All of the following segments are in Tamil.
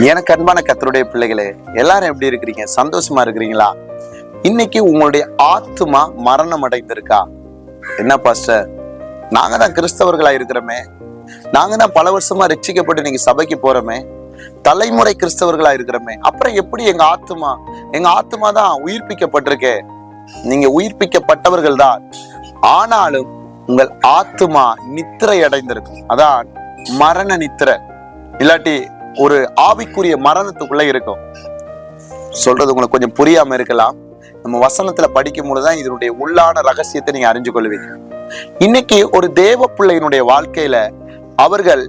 எனக்கு அன்பான கர்த்தருடைய பிள்ளைகளே, எல்லாரும் எப்படி இருக்கிறீங்க? சந்தோஷமா இருக்கிறீங்களா? இன்னைக்கு உங்களுடைய ஆத்துமா மரணம் அடைந்திருக்கா? என்ன பாஸ்டர், நாங்க தான் கிறிஸ்தவர்களா இருக்கிறோமே, நாங்க தான் பல வருஷமா ரட்சிக்கப்பட்டு இன்னைக்கு சபைக்கு போறோமே, தலைமுறை கிறிஸ்தவர்களா இருக்கிறோமே, அப்புறம் எப்படி எங்க ஆத்துமா தான் உயிர்ப்பிக்கப்பட்டிருக்கே. நீங்க உயிர்ப்பிக்கப்பட்டவர்கள் தான், ஆனாலும் உங்கள் ஆத்துமா நித்திரை அடைந்திருக்கும். அதான் மரண நித்திரை, இல்லாட்டி ஒரு ஆவிக்குரிய மரணத்துக்குள்ள இருக்கும். சொல்றது உங்களுக்கு கொஞ்சம் புரியாம இருக்கலாம். நம்ம வசனத்துல படிக்கும் பொழுதுதான் இதனுடைய உள்ளான ரகசியத்தை நீங்க அறிஞ்சு கொள்வீங்க. இன்னைக்கு ஒரு தேவ பிள்ளையினுடைய வாழ்க்கையில அவர்கள்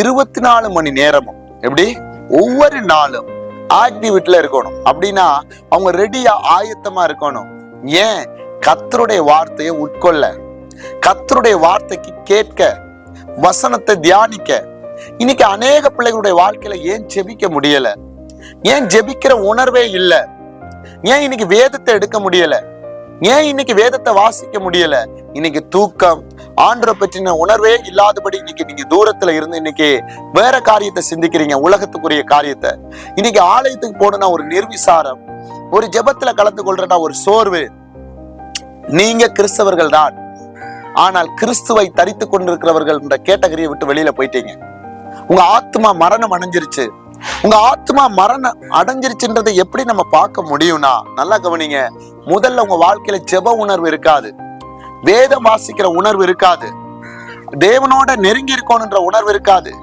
24 மணி நேரமும் எப்படி ஒவ்வொரு நாளும் ஆக்டிவிட்டில இருக்கணும். அப்படின்னா அவங்க ரெடியா ஆயத்தமா இருக்கணும். ஏன்? கர்த்தருடைய வார்த்தையை உட்கொள்ள, கர்த்தருடைய வார்த்தைக்கு கேட்க, வசனத்தை தியானிக்க. இன்னைக்கு அநேக பிள்ளைகளுடைய வாழ்க்கையில ஏன் ஜெபிக்க முடியல? ஏன் ஜெபிக்கிற உணர்வே இல்லை? ஏன் இன்னைக்கு வேதத்தை எடுக்க முடியல? ஏன் இன்னைக்கு வேதத்தை வாசிக்க முடியல? இன்னைக்கு தூக்கம், ஆண்டரை பற்றின உணர்வே இல்லாதபடி இன்னைக்கு நீங்க தூரத்துல இருந்து இன்னைக்கு வேற காரியத்தை சிந்திக்கிறீங்க, உலகத்துக்குரிய காரியத்தை. இன்னைக்கு ஆலயத்துக்கு போனா ஒரு நிர்விசாரம், ஒரு ஜெபத்துல கலந்து கொள்றா ஒரு சோர்வு. நீங்க கிறிஸ்தவர்கள் தான், ஆனால் கிறிஸ்துவை தரித்து கொண்டிருக்கிறவர்கள் என்ற கேட்டகரியை விட்டு வெளியில போயிட்டீங்க. உங்க ஆத்மா மரணம் அடைஞ்சிருச்சு. உங்க ஆத்மா மரணம் அடைஞ்சிருச்சுன்றதை எப்படி நம்ம பார்க்க முடியும்னா, நல்லா கவனிங்க. முதல்ல உங்க வாழ்க்கையில ஜெப உணர்வு இருக்காது, வேதம் வாசிக்கிற உணர்வு இருக்காது, தேவனோட நெருங்கி இருக்கணும்ன்ற உணர்வு இருக்காது,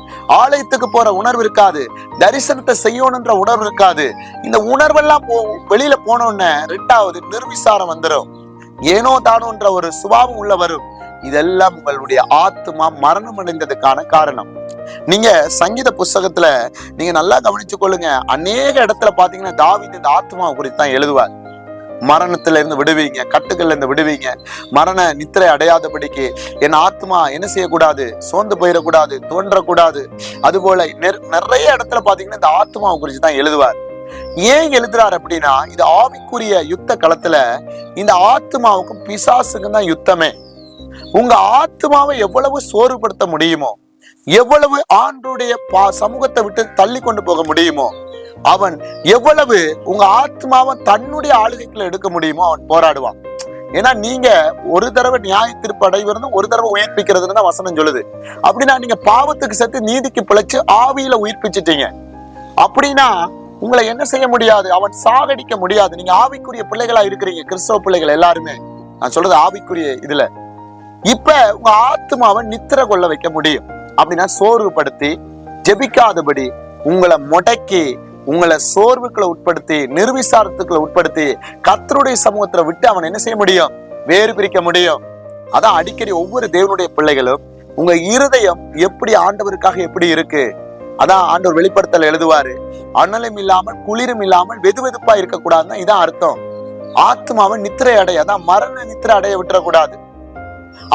ஆலயத்துக்கு போற உணர்வு இருக்காது, தரிசனத்தை செய்யணும்ன்ற உணர்வு இருக்காது. இந்த உணர்வெல்லாம் வெளியில போனோன்னு ரெண்டாவது நிர்விசாரம் வந்துடும், ஏனோ தானோன்ற ஒரு சுபாவம் உள்ள வரும். இதெல்லாம் உங்களுடைய ஆத்மா மரணம் அடைந்ததுக்கான காரணம். நீங்க சங்கீத புஸ்தகத்துல நீங்க நல்லா கவனிச்சு கொள்ளுங்க. அநேக இடத்துல பாத்தீங்கன்னா தாவீது இந்த ஆத்மாவை குறித்து தான் எழுதுவார். மரணத்துல இருந்து விடுவீங்க, கட்டுகள்ல இருந்து விடுவீங்க, மரண நித்திரை அடையாதபடிக்கு என் ஆத்மா என்ன செய்யக்கூடாது, சோர்ந்து போயிடக்கூடாது, தோன்றக்கூடாது. அதுபோல நிறைய இடத்துல பாத்தீங்கன்னா இந்த ஆத்மாவை குறித்து தான் எழுதுவார். ஏன் எழுதுறாரு அப்படின்னா, இது ஆவிக்குரிய யுத்த களத்துல இந்த ஆத்மாவுக்கும் பிசாசுக்கும் தான் யுத்தமே. உங்க ஆத்மாவை எவ்வளவு சோர்வுபடுத்த முடியுமோ, எவ்வளவு ஆண்டுடைய சமூகத்தை விட்டு தள்ளி கொண்டு போக முடியுமோ, அவன் எவ்வளவு உங்க ஆத்மாவை தன்னுடைய ஆளுகைக்குள்ள எடுக்க முடியுமோ அவன் போராடுவான். ஏன்னா நீங்க ஒரு தடவை நியாய தீர்ப்பு அடைவதும் ஒரு தடவை உயிர்ப்பிக்கிறதுன்னு தான் வசனம் சொல்லுது. அப்படின்னா நீங்க பாவத்துக்கு செத்து நீதிக்கு பிழைச்சு ஆவியில உயிர்ப்பிச்சிட்டீங்க. அப்படின்னா உங்களை என்ன செய்ய முடியாது, அவன் சாகடிக்க முடியாது. நீங்க ஆவிக்குரிய பிள்ளைகளா இருக்கிறீங்க, கிறிஸ்தவ பிள்ளைகள் எல்லாருமே. நான் சொல்றது ஆவிக்குரிய இதுல. இப்ப உங்க ஆத்மாவை நித்திரை கொள்ள வைக்க முடியும். அப்படின்னா சோர்வுபடுத்தி, ஜெபிக்காதபடி உங்களை முடக்கி, உங்களை சோர்வுக்களை உட்படுத்தி, நிர்விசாரத்துக்களை உட்படுத்தி கர்த்தருடைய சமூகத்துல விட்டு அவன் என்ன செய்ய முடியும், வேறு பிரிக்க முடியும். அதான் அடிக்கடி ஒவ்வொரு தேவனுடைய பிள்ளைகளும் உங்க இருதயம் எப்படி ஆண்டவருக்காக எப்படி இருக்கு, அதான் ஆண்டவர் வெளிப்படுத்தல் எழுதுவாரு. அனலும் இல்லாமல் குளிரும் இல்லாமல் வெதுவெதுப்பா இருக்கக்கூடாதுன்னா இதான் அர்த்தம். ஆத்மாவை நித்திரை அடைய, அதான் மரண நித்திரை அடைய விட்டுறக்கூடாது.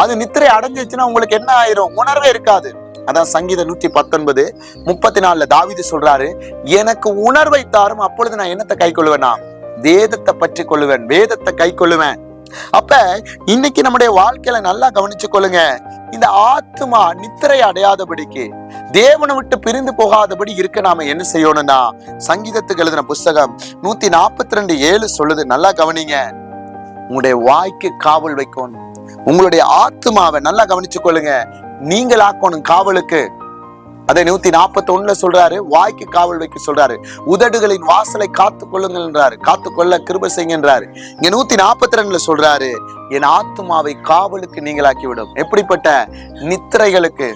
அது நித்திரை அடைஞ்சிச்சுன்னா உங்களுக்கு என்ன ஆயிரும், உணர்வே இருக்காது. அதான் சங்கீதம் 119:34 தாவீது சொல்றாரு, எனக்கு உணர்வை தாரும், அப்பொழுது நான் என்னத்தை கை கொள்ளுவேனா, வேதத்தை பற்றி கொள்ளுவேன், வேதத்தை கை கொள்ளுவேன். அப்ப இன்னைக்கு நம்முடைய வாழ்க்கையில நல்லா கவனிச்சு கொள்ளுங்க. இந்த ஆத்மா நித்திரை அடையாதபடிக்கு, தேவனை விட்டு பிரிந்து போகாதபடி இருக்க நாம என்ன செய்யணும்னா, சங்கீதத்துக்கு எழுதின புஸ்தகம் 142:7 சொல்லுது. நல்லா கவனிங்க. உங்களுடைய வாய்க்கு காவல் வைக்கணும். உங்களுடைய ஆத்மாவை நல்லா கவனிச்சு கொள்ளுங்க. நீங்கள் ஆக்கணும் காவலுக்கு. அதை 141 சொல்றாரு, வாய்க்கு காவல் வைக்க சொல்றாரு. உதடுகளின் வாசலை காத்து கொள்ளுங்கன்றாரு, காத்துக்கொள்ள கிருபை செய்யுங்கன்றாரு. இங்க 142 சொல்றாரு, என் ஆத்மாவை காவலுக்கு நீங்களாக்கி விடும். எப்படிப்பட்ட நித்திரைகளுக்கு,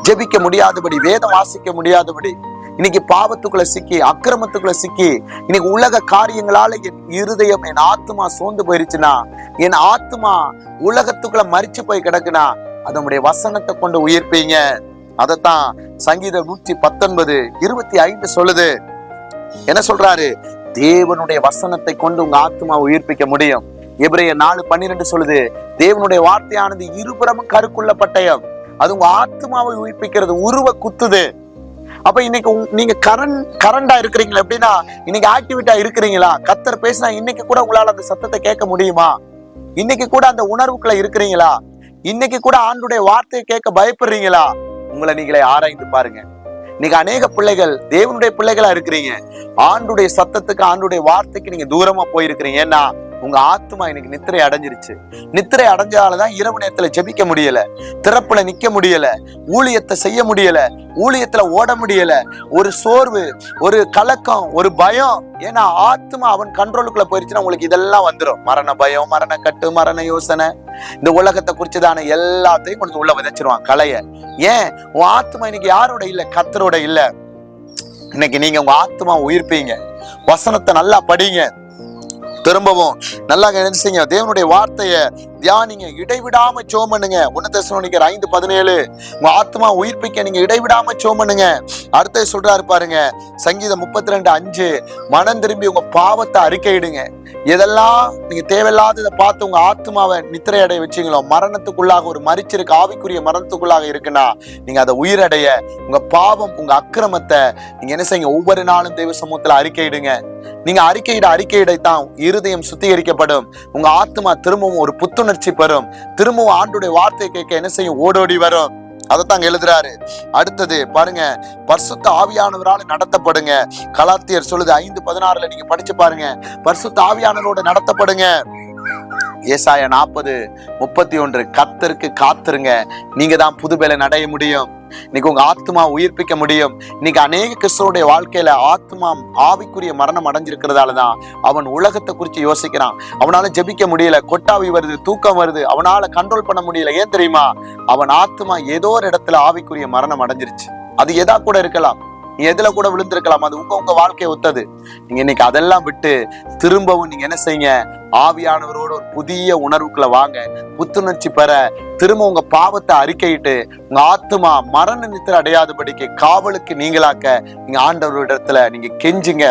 ஜெபிக்க முடியாதபடி, வேதம் வாசிக்க முடியாதபடி, இன்னைக்கு பாவத்துக்குள்ள சிக்கி, அக்கிரமத்துக்குள்ள சிக்கி, இன்னைக்கு உலக காரியங்களால என் இருதயம், என் ஆத்மா சோர்ந்து போயிருச்சுன்னா, என் ஆத்மா உலகத்துக்குள்ள மரிச்சு போய் கிடக்குனா, அதனுடைய வசனத்தை கொண்டு உயிர்ப்பீங்க. அதத்தான் சங்கீதம் 119:25 சொல்லுது. என்ன சொல்றாரு, தேவனுடைய வசனத்தை கொண்டு உங்க ஆத்மா உயிர்ப்பிக்க முடியும். எபிரேயர் 4:12 சொல்லுது, தேவனுடைய வார்த்தையானது இருபுறமும் கருக்குள்ள பட்டயம், அது உங்க ஆத்மாவை உயிர்ப்பிக்கிறது, உருவ குத்துது. அப்ப இன்னைக்கு நீங்க கரண்டா இருக்கிறீங்களா, எப்படின்னா இன்னைக்கு ஆக்டிவிட்டா இருக்கிறீங்களா, கர்த்தர் பேசினா இன்னைக்கு கூட உங்களால அந்த சத்தத்தை கேட்க முடியுமா, இன்னைக்கு கூட அந்த உணர்வுக்குள்ள இருக்கிறீங்களா, இன்னைக்கு கூட ஆண்டுடைய வார்த்தையை கேட்க பயப்படுறீங்களா? உங்களை நீங்களே ஆராய்ந்து பாருங்க. இன்னைக்கு அநேக பிள்ளைகள் தேவனுடைய பிள்ளைகளா இருக்கிறீங்க, ஆண்டுடைய சத்தத்துக்கு ஆண்டுடைய வார்த்தைக்கு நீங்க தூரமா போயிருக்கிறீங்க. ஏன்னா உங்க ஆத்மா இன்னைக்கு நித்திரை அடைஞ்சிருச்சு. நித்திரை அடைஞ்சாலதான் இரவு நேரத்துல ஜெபிக்க முடியல, திறப்புல நிக்க முடியல, ஊழியத்தை செய்ய முடியல, ஊழியத்துல ஓட முடியல. ஒரு சோர்வு, ஒரு கலக்கம், ஒரு பயம். ஏன்னா ஆத்மா அவன் கண்ட்ரோலுக்குள்ள போயிருச்சுன்னா உங்களுக்கு இதெல்லாம் வந்துடும். மரண பயம், மரண கட்டு, மரண யோசனை, இந்த உலகத்தை குறிச்சுதான எல்லாத்தையும் கொண்டு உள்ள விதைச்சிருவான் கலைய. ஏன் உன் ஆத்மா இன்னைக்கு யாரோட இல்ல? கர்த்தரோட இல்ல. இன்னைக்கு நீங்க உங்க ஆத்மா உயிர்ப்பீங்க. வசனத்தை நல்லா படிங்க, திரும்பவும் நல்லா நினைச்சீங்க, தேவனுடைய வார்த்தைய தியானிங்க, இடைவிடாம ஜெபம் பண்ணுங்க. 1 தெசலோனிக்கர் 5:17 உங்க ஆத்மா உயிர்ப்பிக்க நீங்க இடைவிடாம ஜெபம் பண்ணுங்க. அடுத்து சொல்றாரு பாருங்க, சங்கீதம் 32:5 மனம் திரும்பி உங்க பாவத்தை அறிக்கையிடுங்க. எதெல்லாம் நீங்க தேவையில்லாததை பார்த்து உங்க ஆத்மாவை நித்திரை அடைய வச்சீங்களோ, மரணத்துக்குள்ளாக ஒரு மரிச்சிருக்கு, ஆவிக்குரிய மரணத்துக்குள்ளாக இருக்குன்னா நீங்க அதை உயிரடைய, உங்க பாவம் உங்க அக்கிரமத்தை நீங்க என்ன செய்யுங்க, ஒவ்வொரு நாளும் தெய்வ சமூகத்துல அறிக்கையிடுங்க. நீங்க அறிக்கையிடத்தான் இருதயம் சுத்திகரிக்கப்படும். உங்க ஆத்மா திரும்பவும் ஒரு புத்துணர்ச்சி பெறும். திரும்பவும் ஆண்டுடைய வார்த்தை கேட்க என்ன செய்யும், ஓடோடி வரும். அதைத்தாங்க எழுதுறாரு. அடுத்தது பாருங்க, பரிசுத்த ஆவியானவரால் நடத்தப்படுங்க. கலாத்தியர் சொல்லுது 5:16 நீங்க படிச்சு பாருங்க, பரிசுத்த ஆவியானவரோட நடத்தப்படுங்க. ஏசாயா 40:31 கர்த்தருக்கு காத்துருங்க, நீங்க தான் புதுபெலன் அடைய முடியும். இன்னைக்கு உங்க ஆத்மா உயிர்ப்பிக்க முடியும். இன்னைக்கு அநேக கிறிஸ்தவருடைய வாழ்க்கையில ஆத்மா ஆவிக்குரிய மரணம் அடைஞ்சிருக்கிறதாலதான் அவன் உலகத்தை குறித்து யோசிக்கிறான். அவனால ஜெபிக்க முடியல, கொட்டாவி வருது, தூக்கம் வருது, அவனால கண்ட்ரோல் பண்ண முடியல. ஏன் தெரியுமா? அவன் ஆத்மா ஏதோ ஒரு இடத்துல ஆவிக்குரிய மரணம் அடைஞ்சிருச்சு. அது எதா கூட இருக்கலாம், நீ எதுல கூட விழுந்திருக்கலாம், அது உங்க வாழ்க்கையை ஒத்தது. நீங்க இன்னைக்கு அதெல்லாம் விட்டு திரும்பவும் நீங்க என்ன செய்யுங்க, ஆவியானவரோட ஒரு புதிய உணர்வுக்குள்ள வாங்க. புத்துணர்ச்சி பெற திரும்ப உங்க பாவத்தை அறிக்கையிட்டு உங்க ஆத்மா மரண நித்திரை அடையாதபடிக்கு காவலுக்கு நீங்களாக்க நீங்க ஆண்டவரிடத்துல நீங்க கெஞ்சுங்க.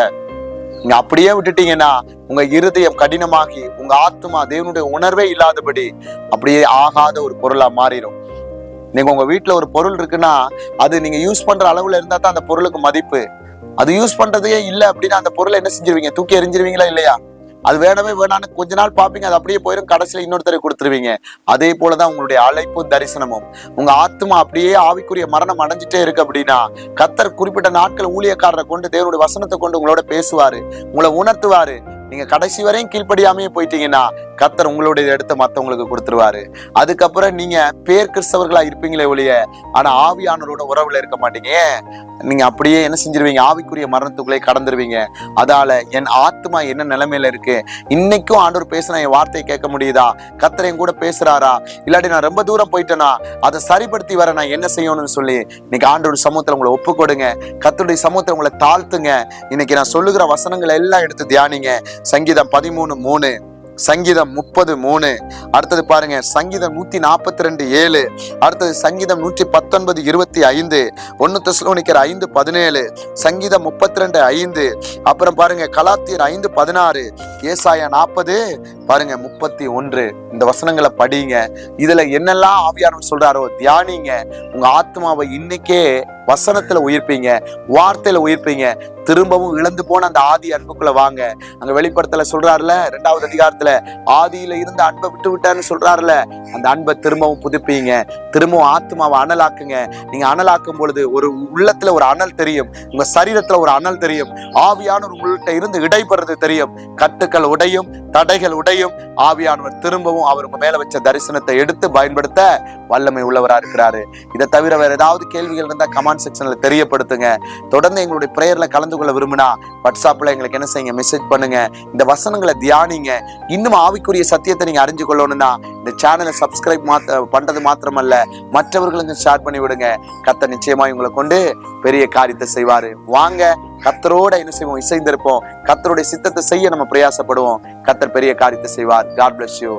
நீங்க அப்படியே விட்டுட்டீங்கன்னா உங்க இருதயம் கடினமாகி உங்க ஆத்மா தேவனுடைய உணர்வே இல்லாதபடி அப்படியே ஆகாத ஒரு பொருளா மாறிடும். நீங்க உங்க வீட்டுல ஒரு பொருள் இருக்குன்னா அது நீங்க யூஸ் பண்ற அளவுல இருந்தா தான் அந்த பொருளுக்கு மதிப்பு. அது யூஸ் பண்றதே இல்லை அப்படின்னா அந்த பொருளை என்ன செஞ்சிருவீங்க, தூக்கி எறிஞ்சிருவீங்களா இல்லையா? அது வேணவே வேணான்னு கொஞ்ச நாள் பார்ப்பீங்க, அது அப்படியே போயிடும், கடைசியில இன்னொருத்தரை கொடுத்துருவீங்க. அதே போலதான் உங்களுடைய அழைப்பும் தரிசனமும். உங்க ஆத்மா அப்படியே ஆவிக்குரிய மரணம் அடைஞ்சிட்டே இருக்கு அப்படின்னா கர்த்தர் குறிப்பிட்ட நாட்கள் ஊழியக்காரரை கொண்டு தேவனுடைய வசனத்தை கொண்டு உங்களோட பேசுவாரு, உங்களை உணர்த்துவாரு. நீங்க கடைசி வரையும் கீழ்ப்படியாமையே போயிட்டீங்கன்னா கர்த்தர் உங்களுடைய எடுத்து மத்தவங்களுக்கு கொடுத்துருவாரு. அதுக்கப்புறம் நீங்க பேர் கிறிஸ்தவர்களா இருப்பீங்களே ஒழிய ஆனா ஆவியானவரோட உறவுல இருக்க மாட்டீங்க. நீங்க அப்படியே என்ன செஞ்சிருவீங்க, ஆவிக்குரிய மரணத்துக்குள்ளே கடந்துருவீங்க. அதால என் ஆத்மா என்ன நிலைமையில இருக்கு, இன்னைக்கும் ஆண்டவர் பேசுனா என் வார்த்தையை கேட்க முடியுதா, கர்த்தர் என் கூட பேசுறாரா, இல்லாட்டி நான் ரொம்ப தூரம் போயிட்டேனா அதை சரிப்படுத்தி வர நான் என்ன செய்யணும்னு சொல்லி இன்னைக்கு ஆண்டவர் சமூகத்துல உங்களை ஒப்பு கொடுங்க. கர்த்தருடைய சமூகத்துல உங்களை தாழ்த்துங்க. இன்னைக்கு நான் சொல்லுகிற வசனங்களை எல்லாம் எடுத்து தியானிங்க. சங்கீதம் 13:3, சங்கீதம் 30:3, அடுத்தது பாருங்க சங்கீதம் 142:7, அடுத்தது சங்கீதம் 119:25, 1 தெசலோனிக்கர் 5:17, சங்கீதம் 32:5, அப்புறம் பாருங்க கலாத்தியர் 5:16, ஏசாயா 40 பாருங்க 31. இந்த வசனங்களை படிங்க. இதுல என்னெல்லாம் ஆவியானவர் சொல்றாரோ தியானிங்க. உங்க ஆத்மாவை இன்னைக்கே வசனத்துல உயிர்ப்பீங்க, வார்த்தையில உயிர்ப்பீங்க. திரும்பவும் இழந்து போன அந்த ஆதி அன்புக்குள்ள வாங்க. அங்க வெளிப்படுத்தல சொல்றாருல 2வது அதிகாரத்துல ஆதியில இருந்த அன்பை விட்டு விட்டான்னு சொல்றாருல, அந்த அன்பை திரும்பவும் புதுப்பீங்க. திரும்பவும் ஆத்மாவை அனலாக்குங்க. நீங்க அனலாக்கும் பொழுது ஒரு உள்ளத்துல ஒரு அனல் தெரியும், உங்க சரீரத்துல ஒரு அனல் தெரியும், ஆவியானவர் உங்கள்கிட்ட இருந்து இடைப்படுறது தெரியும். கட்டுக்கள் உடையும், தடைகள் உடையும். ஆவியானவர் திரும்பவும் அவர் உங்க மேல வச்ச தரிசனத்தை எடுத்து பயன்படுத்த வல்லமை உள்ளவரா இருக்கிறாரு. இதை தவிர வேற ஏதாவது கேள்விகள் இருந்தா கமெண்ட் செக்ஷன்ல தெரியப்படுத்துங்க. தொடர்ந்து எங்களுடைய பிரேயர்ல கலந்து கொள்ள விரும்பினா வாட்ஸ்அப்ல எங்களுக்கு என்ன செய்யுங்க, மெசேஜ் பண்ணுங்க. இந்த வசனங்களை தியானிங்க. இன்னும் ஆவிக்குரிய சத்தியத்தை நீங்க அறிஞ்சு கொள்ளணும்னா இந்த சேனலை சப்ஸ்கிரைப் பண்றது மாத்திரமல்ல மற்றவர்களுக்கு ஷேர் பண்ணி விடுங்க. கர்த்தர் நிச்சயமா உங்களை கொண்டு பெரிய காரியத்தை செய்வாரு. வாங்க கர்த்தரோட என்ன செய்வோம், இசைந்திருப்போம். கர்த்தருடைய சித்தத்தை செய்ய நம்ம பிரயாசப்படுவோம். கர்த்தர் பெரிய காரியத்தை செய்வார். God bless you.